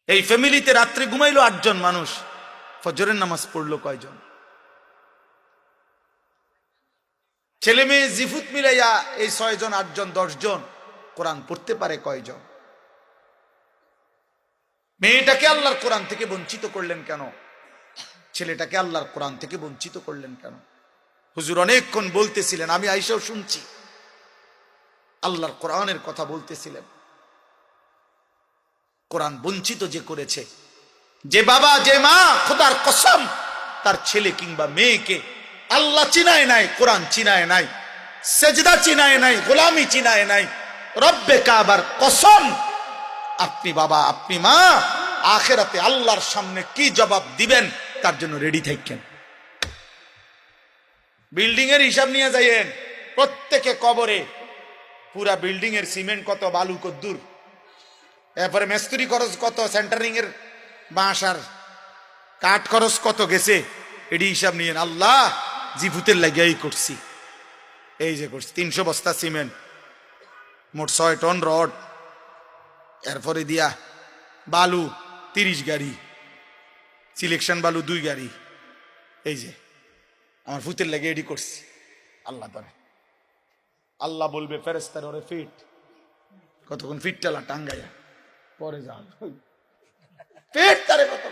এই ফ্যামিলিতে রাত্রে ঘুমাইলো 8 জন মানুষ, ফজরের নামাজ পড়লো কয়জন? ছেলে মেয়ে জিফুত মিলাইয়া এই 6 জন 8 জন 10 জন কোরআন পড়তে পারে কয়জন? মেয়েটাকে আল্লাহর কোরআন থেকে বঞ্চিত করলেন কেন? ছেলেটাকে আল্লাহর কোরআন থেকে বঞ্চিত করলেন কেন? হুজুর অনেকক্ষণ বলতেছিলেন, আমি আইসাও শুনছি, আল্লাহর কোরআনের কথা বলতেছিলেন। কোরআন বঞ্চিত যে করেছে, যে বাবা যে মা খোদার কসম তার ছেলে কিংবা মেয়েকে আল্লাহ চিনায় নাই, কোরআন চিনায় নাই, সেজদা চিনায় নাই, গোলামি চিনায় নাই, রব্বে কাবার কসম, আপনি বাবা আপনি মা আখিরাতে আল্লাহর সামনে কি জবাব দিবেন তার জন্য রেডি থাকেন। বিল্ডিং এর হিসাব নিয়ে যাইয়েন, প্রত্যেকে কবরে পুরা বিল্ডিং এর সিমেন্ট কত, বালু কদ্দুর, এরপরে মিস্ত্রি খরচ কত, সেন্টারিং এর বাঁশ আর কাঠ খরচ কত গেছে, এটি হিসাব নিয়েন। আল্লাহ জিভুতের লাগিয়াই করছি, এই যে করছি 300 বস্তা সিমেন্ট, মোট 6 টন রড, এরপরে দিয়া বালু 30 গাড়ি, সিলেকশন বালু 2 গাড়ি, এই যে আমার ভূতের লাগে এডি করছি। আল্লাহ ধরে, আল্লাহ বলবে ফেরেশতার ওরে ফিট, কতক্ষণ ফিট টালা টাঙ্গাইয়া পরে যান পেট তারে কত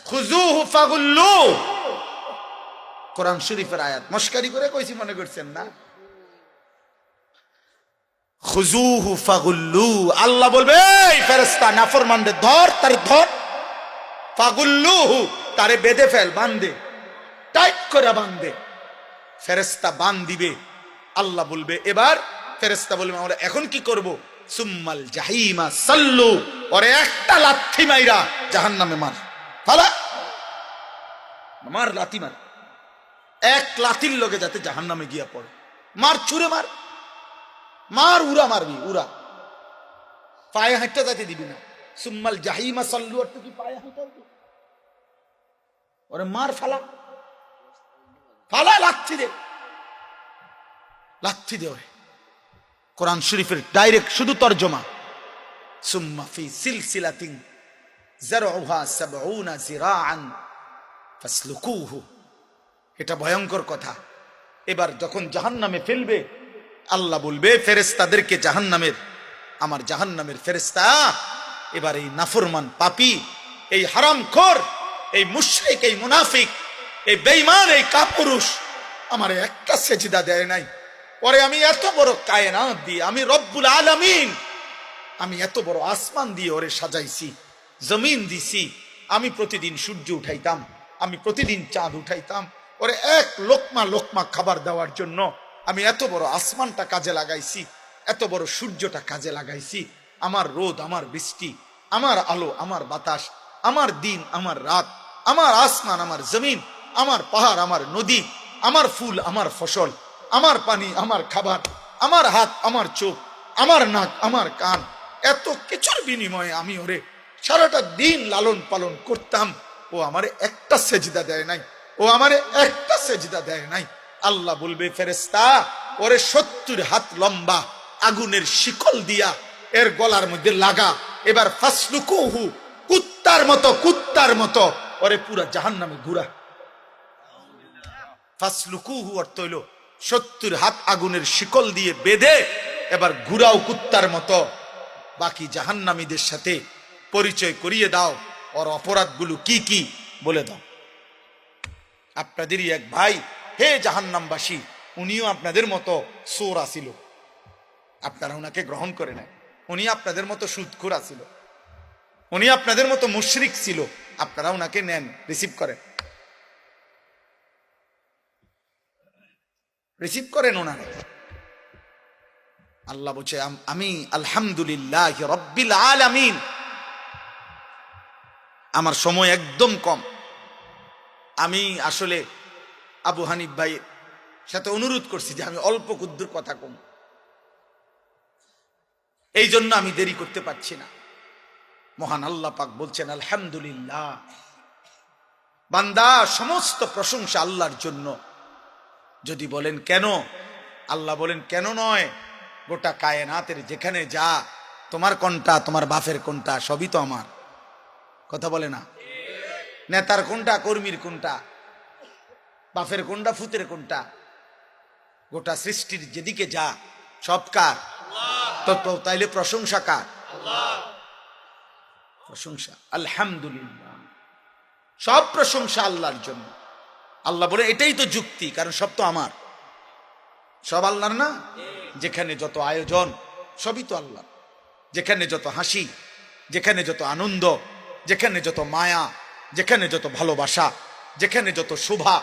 খুজুহু ফাগুল্লু, কোরআন শরীফের আয়াত, মস্কারি করে কইছি মনে করছেন না? খুজুহু ফাগুল্লু, আল্লাহ বলবে এই ফেরেশতা নাফরমানদের ধর, তারে ধর, ফাগুল্লুহু তারে বেঁধে ফেল, বাঁধে, টাইট করে বাঁধে। ফেরেশতা বাঁধ দিবে, আল্লাহ বলবে এবার, ফেরেশতা বলবে আমরা এখন কি করব? সুম্মাল জাহিমা সাল্লু, ওরে একটা লাথি মাইরা জাহান্নামে মার, ফালা মার, লাথি মার, এক লাথির লগে যাতে জাহান্নামে গিয়া পড়ে, মার, ছুঁড়ে মার, মার, উড়া মারবি, উড়া, পায়ে হাঁটতে যাইতে দিবি না। সুম্মাল জাহিমা সাল্লু অর্থ কি? পায়ে হাঁটা, ওরে মার, ফালা ফালা, লাথি দে, লাথি দে ওরে। কোরআন শরীফের ডাইরেক্ট শুধু তরজমা, সুম্মা ফি সিলসিলাতিন যারউহা 70 জিরাআন ফাসলুকুহু, এটা ভয়ঙ্কর কথা। এবার যখন জাহান্নামে ফেলবে, আল্লাহ বলবে ফেরেশতাদেরকে, জাহান্নামের, আমার জাহান্নামের ফেরেশতা, এবার এই নাফরমান পাপী, এই হারামখোর, এই মুশরিক, এই মুনাফিক, এই বেঈমান, এই কাপুরুষ আমারে একটা সেজদা দেয় নাই, পরে আমি এত বড় কায়নাত দিয়ে, আমি রব্বুল আলামিন, আমি এত বড় আসমান দিয়ে ওরে সাজাইছি, জমিন দিছি, আমি প্রতিদিন সূর্য উঠাইতাম, আমি প্রতিদিন চাঁদ উঠাইতাম, ওরে এক লোকমা লোকমা খাবার দেওয়ার জন্য আমি এত বড় আসমানটা কাজে লাগাইছি, এত বড় সূর্যটা কাজে লাগাইছি, আমার রোদ, আমার বৃষ্টি, আমার আলো, আমার বাতাস, আমার দিন, আমার রাত, আমার আসমান, আমার জমিন, আমার পাহাড়, আমার নদী, আমার ফুল, আমার ফসল, আমার পানি, আমার খাবার, আমার হাত, আমার চোখ, আমার নাক, আমার কান, এত কিছুর বিনিময়ে আমি ওরে সারাটা দিন লালন পালন করতাম, ও আমারে একটা সেজদা দেয় নাই, ও আমারে একটা সেজদা দেয় নাই। আল্লাহ বলবে ফেরেশতা ওরে 70 হাত লম্বা আগুনের শিকল দিয়া এর গলার মধ্যে লাগা, এবার ফাসলুকুহু, কুত্তার মতো, কুত্তার মতো ওরে পুরা জাহান্নামে ঘুরা। ফাসলুকুহু অর্থ হইল 70 হাত আগুনের শিকল দিয়ে বেঁধে এবার ঘুরাও কুত্তার মতো, বাকি জাহান্নামীদের সাথে পরিচয় করিয়ে দাও, ওর অপরাধগুলো কি কি বলে দাও। আপনাদেরই এক ভাই, হে জাহান্নামবাসী, উনিও আপনাদের মতো চোর আছিল, আপনারা উনাকে গ্রহণ করে নেয়, উনি আপনাদের মতো সুদখোর আছিল, উনি আপনাদের মতো মুশরিক ছিল, আপনারা উনাকে নেন, রিসিভ করেন, রিসিভ করেন ওনারে। আল্লাহ বলছে আমি আলহামদুলিল্লাহ রাব্বিল আলামিন, আমার সময় একদম কম, আমি আসলে আবু হানিফ ভাইয়ের সাথে অনুরোধ করছি যে আমি অল্প কুদ্দুর কথা কম, এই জন্য আমি দেরি করতে পারছি না। মহান আল্লাহ পাক বলছেন আলহামদুলিল্লাহ, বান্দা সমস্ত প্রশংসা আল্লাহর জন্য। যদি বলেন কেন, আল্লাহ বলেন কেন নয়, গোটা কায়নাতের যেখানে যা তোমার কোনটা, তোমার বাপের কোনটা, সবই তো আমার। কথা বলে না? নেতার কোনটা, কর্মীর কোনটা, বাপের কোনটা, ফুতের কোনটা, গোটা সৃষ্টির যেদিকে যা সব কার? তো তাইলে প্রশংসা কার? প্রশংসা আলহামদুলিল্লাহ, সব প্রশংসা আল্লাহর জন্য। আল্লাহ বলে এটাই তো যুক্তি, কারণ সব তো আমার, সব আল্লাহর না। যেখানে যত আয়োজন সবই তো আল্লাহ, যেখানে যত হাসি, যেখানে যত আনন্দ, যেখানে যত মায়া, যেখানে যত ভালোবাসা, যেখানে যত শোভা,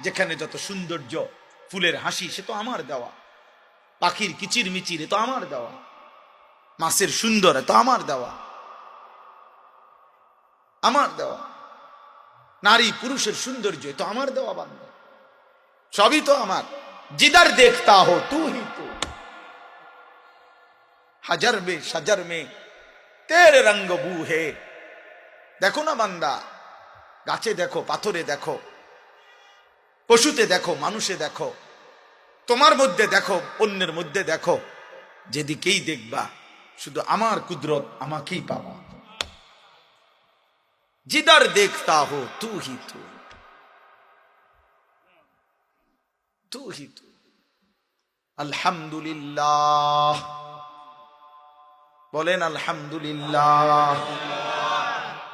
যেখানে যত সৌন্দর্য, ফুলের হাসি, সে তো আমার দেওয়া। পাখির কিচির মিচির, এ তো আমার দেওয়া। মাছের সুন্দর, এ তো আমার দেওয়া, আমার দেওয়া। নারী পুরুষের সৌন্দর্য, এ তো আমার দেওয়া বান্দা, সবই তো আমার। जिधर देखता हो तू ही तू, হাজার মে সাজার মে তেরে রঙ্গ বু হে। দেখো না বান্দা, গাছে দেখো, পাথরে দেখো, পশুতে দেখো, মানুষে দেখো, তোমার মধ্যে দেখো, অন্যের মধ্যে দেখো, যেদিকেই দেখবা শুধু আমার কুদরত, আমাকেই পাবা। जिधर देखता हो तू ही तू, तू ही तू। আলহামদুলিল্লাহ বলেন, আলহামদুলিল্লাহ।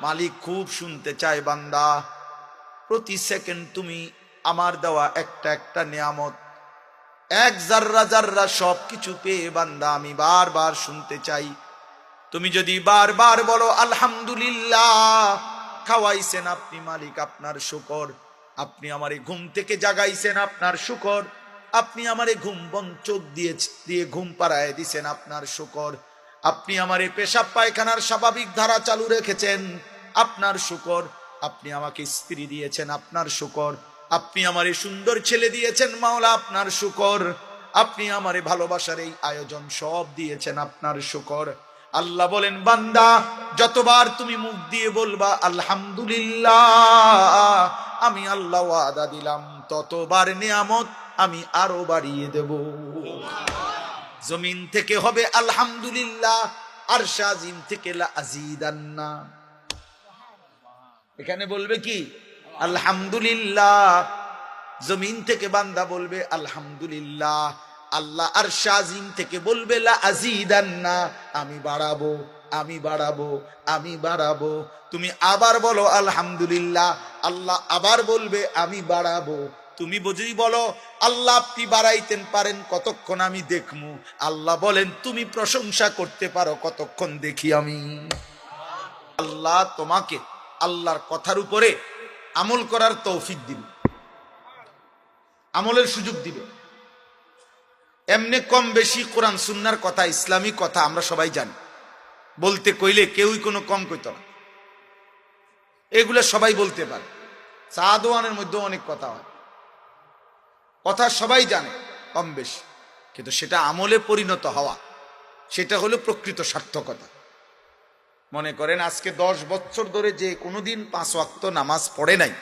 মালিক খুব শুনতে চায় বান্দা, প্রতি সেকেন্ড তুমি আমার দেওয়া একটা একটা নিয়ামত, এক জাররা জাররা সব কিছু পেয়ে বান্দা আমি বারবার শুনতে চাই। তুমি যদি বারবার বলো আলহামদুলিল্লাহ, খাওয়াইছেন আপনি মালিক, আপনার শুকর। আপনি আমারে ঘুম থেকে জাগাইছেন, আপনার শুকর। আপনি আমারে ঘুম বন্ধ চোখ দিয়ে ঘুম পাড়ায় দিছেন, আপনার শুকর। আপনি আমারে পেশাব পায়খানার স্বাভাবিক ধারা চালু রেখেছেন, আপনার শুকর। আপনি আমাকে স্ত্রী দিয়েছেন, আপনার শুকর। আপনি আমারে সুন্দর ছেলে দিয়েছেন মাওলা, আপনার শুকর। আপনি আমারে ভালোবাসার এই আয়োজন সব দিয়েছেন, আপনার শুকর। আল্লাহ বলেন বান্দা, যতবার তুমি মুখ দিয়ে বলবা আলহামদুলিল্লাহ, আমি আল্লাহ ওয়াদা দিলাম ততবার নিয়ামত আমি আরো বাড়িয়ে দেব। জমিন থেকে হবে আলহামদুলিল্লাহ, আরশ আজিম থেকে লা আযীদান্না। এখানে বলবে কি আলহামদুলিল্লাহ, জমিন থেকে বান্দা বলবে আলহামদুলিল্লাহ, আল্লাহ আরশ আজিম থেকে বলবে লা আযীদান্না, আমি বাড়াবো, আমি বাড়াবো, আমি বাড়াবো। তুমি আবার বলো আলহামদুলিল্লাহ, আল্লাহ আবার বলবে আমি বাড়াবো। তুমি বুঝি বলো আল্লাহ আপনি বাড়াইতেন পারেন কতক্ষণ আমি দেখমু। আল্লাহ বলেন তুমি প্রশংসা করতে পারো কতক্ষণ দেখি আমি। আল্লাহ তোমাকে আল্লাহর কথার উপরে আমল করার তৌফিক দিবে, আমলের সুযোগ দিবে। এমনি কম বেশি কোরআন সুন্নাহর কথা, ইসলামী কথা আমরা সবাই জানি, বলতে কইলে কেউই কোনো কম কইত না, এগুলো সবাই বলতে পারে। চা দোয়ানের মধ্যে অনেক কথা হয়, কথা সবাই জানে কম বেশি, কিন্তু সেটা আমলে পরিণত হওয়া, সেটা হলো প্রকৃত সার্থকতা। মনে করেন আজকে 10 বছর ধরে যে কোনোদিন 5 ওয়াক্ত নামাজ পড়ে নাই,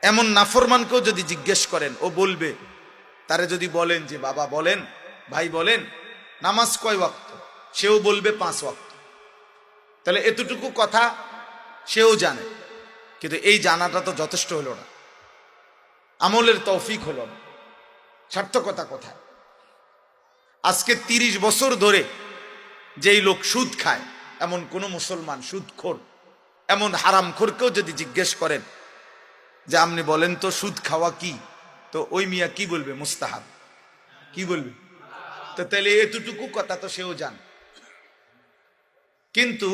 এমন নাফরমানকেও যদি জিজ্ঞেস করেন, ও বলবে, তারে যদি বলেন যে বাবা বলেন, ভাই বলেন নামাজ কয় ওয়াক্ত, সেও বলবে 5 ওয়াক্ত। তাহলে এতটুকু কথা সেও জানে, কিন্তু এই জানাটা তো যথেষ্ট হলো না, আমলের তৌফিক হলো না। সার্থকতা কোথায়? আজকে 30 বছর ধরে যেই লোক সুদ খায়, এমন কোন মুসলমান সুদখোর, এমন হারামখোরকেও যদি জিজ্ঞেস করেন যে আপনি বলেন তো সুদ খাওয়া কি, তো ওই মিয়া কি বলবে? মুস্তাহাব। কি বলবে? তো তাহলে এতটুকু কথা তো সেও জানে, কিন্তু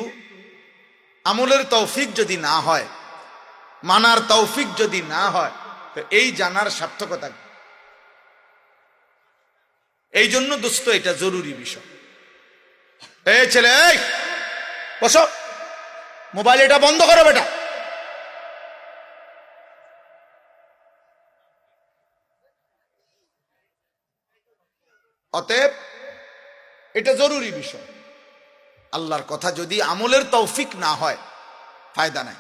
আমলের তৌফিক যদি না হয়, মানার তৌফিক যদি না হয়, তো এই জানার সার্থকতা। এই জন্য দোস্ত এটা জরুরি বিষয়। এই ছেলে, এই বসো, মোবাইল এটা বন্ধ করো বেটা। অতএব এটা জরুরি বিষয়। আল্লাহর কথা যদি আমলের তৌফিক না হয়, ফায়দা নাই,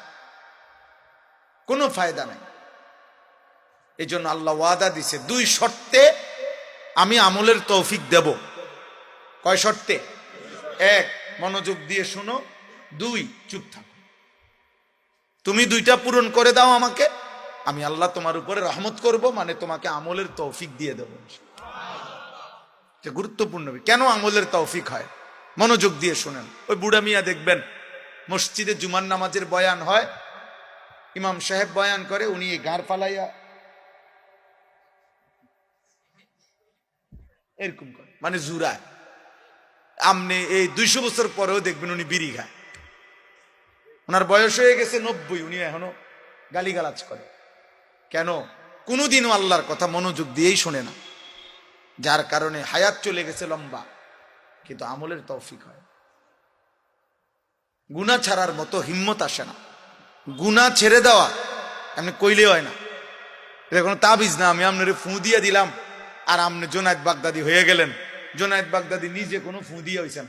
কোনো ফায়দা নাই। এই জন্য আল্লাহ ওয়াদা দিছে 2 শর্তে আমি আমলের তৌফিক দেব। কয় শর্তে? 1, মনোযোগ দিয়ে শোনো, 2 চুপ থাকো। তুমি 2টা পূরণ করে দাও আমাকে, আমি আল্লাহ তোমার উপরে রহমত করব, মানে তোমাকে আমলের তৌফিক দিয়ে দেবো। গুরুত্বপূর্ণ। কেন আমলের তৌফিক হয়? মনোযোগ দিয়ে শুনেন। ওই বুড়া মিয়া দেখবেন মসজিদে জুমার নামাজের বয়ান হয়, ইমাম সাহেব বয়ান করে, উনি গাঁর ফালাইয়া এরকম করে, মানে জুরায়। আপনি এই 200 বছর পরেও দেখবেন উনি বিড়ি খায়, ওনার বয়স হয়ে গেছে 90, উনি এখনো গালিগালাজ করে। কেন? কোনোদিনও আল্লাহর কথা মনোযোগ দিয়েই শোনে না, যার কারণে হায়াত চলে গেছে লম্বা, কিন্তু আমলের তৌফিক হয়। গুনাহ ছাড়ার মতো হিম্মত আসে না। গুনাহ ছেড়ে দেওয়া এমনি কইলে হয় না। এটা কোনো তাবিজ না, আমি আপনার ফু দিয়ে দিলাম আর আপনি জোনায়েদ বাগদাদি হয়ে গেলেন। জোনায়েদ বাগদাদি নিজে কোনো ফু দিয়ে হয়েছেন?